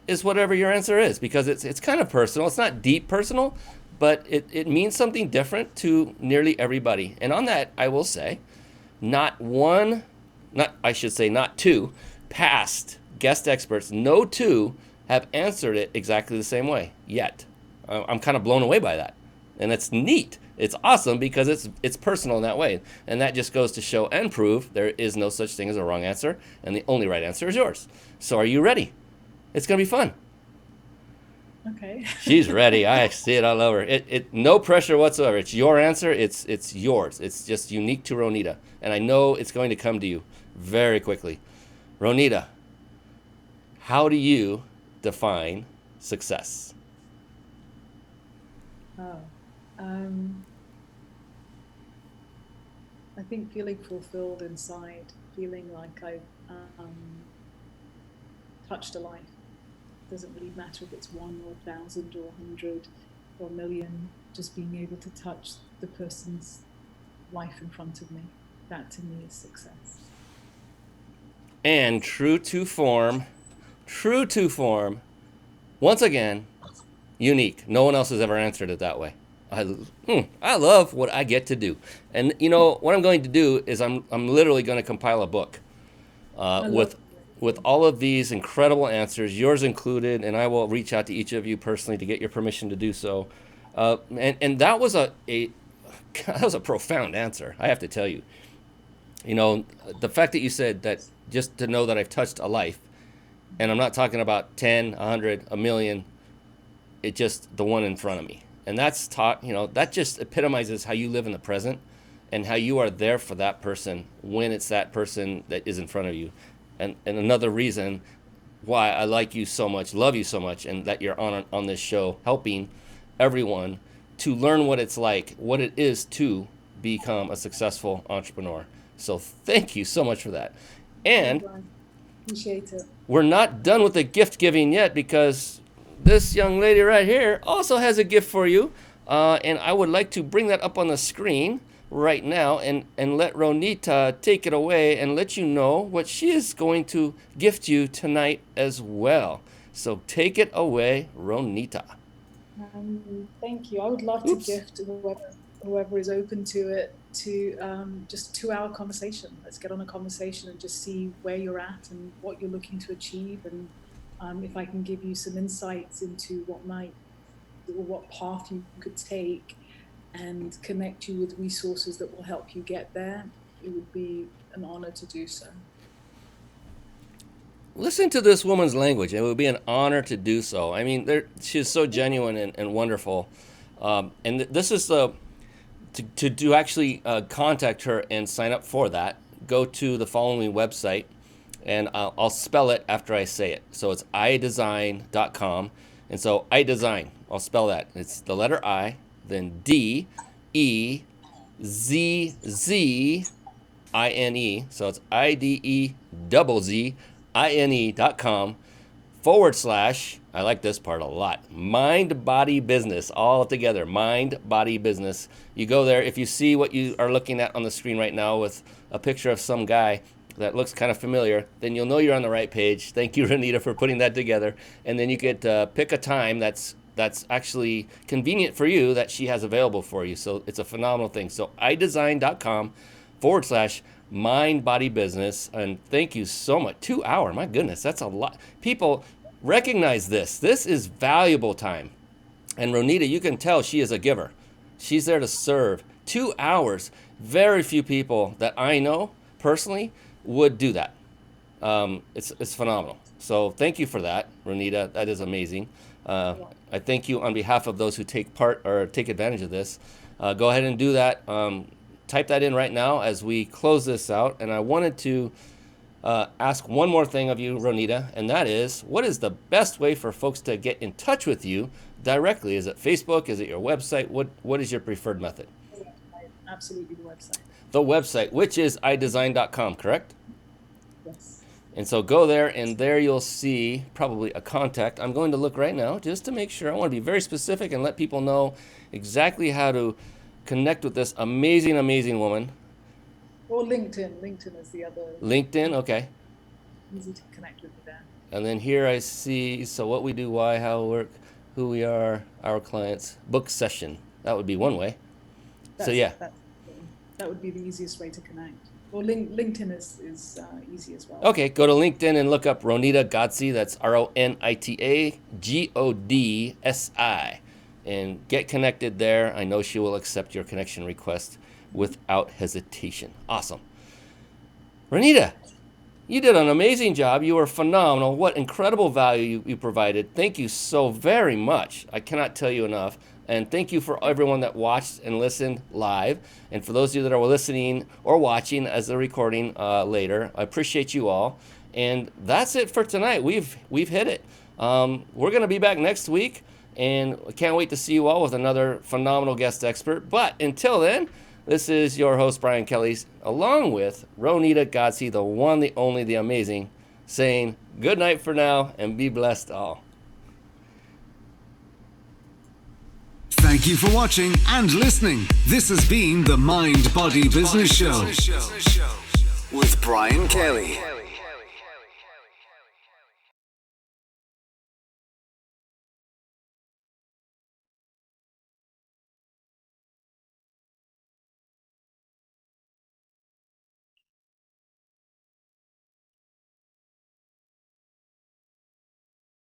is whatever your answer is, because it's kind of personal. It's not deep personal, but it means something different to nearly everybody. And on that, I will say, not two past guest experts, no two have answered it exactly the same way yet. I'm kind of blown away by that. And it's neat. It's awesome because it's personal in that way. And that just goes to show and prove there is no such thing as a wrong answer, and the only right answer is yours. So are you ready? It's going to be fun. Okay. She's ready. I see it all over. It no pressure whatsoever. It's your answer. It's yours. It's just unique to Ronita. And I know it's going to come to you very quickly. Ronita, how do you define success? I think feeling fulfilled inside, feeling like I've touched a life. It doesn't really matter if it's 1 or 1,000 or 100 or 1,000,000, just being able to touch the person's life in front of me. That to me is success. And true to form, once again, unique. No one else has ever answered it that way. I love what I get to do. And what I'm going to do is I'm literally going to compile a book with all of these incredible answers, yours included, and I will reach out to each of you personally to get your permission to do so. And that was that was a profound answer, I have to tell you. The fact that you said that, just to know that I've touched a life, and I'm not talking about 10, 100, 1,000,000, it's just the one in front of me. And that's that just epitomizes how you live in the present and how you are there for that person when it's that person that is in front of you. And another reason why I like you so much, love you so much, and that you're on this show helping everyone to learn what it's like, what it is to become a successful entrepreneur. So thank you so much for that. And appreciate it. We're not done with the gift giving yet, because this young lady right here also has a gift for you. And I would like to bring that up on the screen right now and let Ronita take it away and let you know what she is going to gift you tonight as well. So take it away, Ronita. Thank you. I would love to gift whoever is open to it to just a 2-hour conversation. Let's get on a conversation and just see where you're at and what you're looking to achieve, and if I can give you some insights into what path you could take and connect you with resources that will help you get there, it would be an honor to do so. Listen to this woman's language. It would be an honor to do so. I mean, she's so genuine and wonderful. And this is to actually contact her and sign up for that. Go to the following website, and I'll spell it after I say it. So it's iDesign.com. And so iDesign, I'll spell that. It's the letter I, then DEZZINE. So it's IDEZZINE.com / I like this part a lot, mind, body, business, all together, mind, body, business. You go there. If you see what you are looking at on the screen right now with a picture of some guy that looks kind of familiar, then you'll know you're on the right page. Thank you, Ronita, for putting that together. And then you get pick a time that's actually convenient for you that she has available for you. So it's a phenomenal thing. So iDesign.com / mind, body, business. And thank you so much. 2 hours, my goodness, that's a lot. People, recognize this. This is valuable time. And Ronita, you can tell she is a giver. She's there to serve. 2 hours. Very few people that I know personally would do that. It's phenomenal. So thank you for that, Ronita. That is amazing. I thank you on behalf of those who take part or take advantage of this. Go ahead and do that. Type that in right now as we close this out. And I wanted to ask one more thing of you, Ronita, and that is, what is the best way for folks to get in touch with you directly? Is it Facebook? Is it your website? What is your preferred method? Absolutely the website. The website, which is iDesign.com, correct? Yes. And so go there, and there you'll see probably a contact. I'm going to look right now just to make sure. I want to be very specific and let people know exactly how to connect with this amazing, amazing woman. Or LinkedIn. LinkedIn is the other. LinkedIn, okay. Easy to connect with me there. And then here I see, so what we do, why, how we work, who we are, our clients, book session. That would be one way. That would be the easiest way to connect. Or LinkedIn is easy as well. Okay, go to LinkedIn and look up Ronita Godsi. That's Ronita Godsi. And get connected there. I know she will accept your connection request without hesitation. Awesome. Ronita, you did an amazing job. You were phenomenal. What incredible value you provided. Thank you so very much. I cannot tell you enough. And thank you for everyone that watched and listened live. And for those of you that are listening or watching as the recording later, I appreciate you all. And that's it for tonight. We've hit it. We're going to be back next week. And I can't wait to see you all with another phenomenal guest expert. But until then, this is your host, Brian Kelly, along with Ronita Godsi, the one, the only, the amazing, saying good night for now and be blessed all. Thank you for watching and listening. This has been the Mind Body Business Show with Brian Kelly.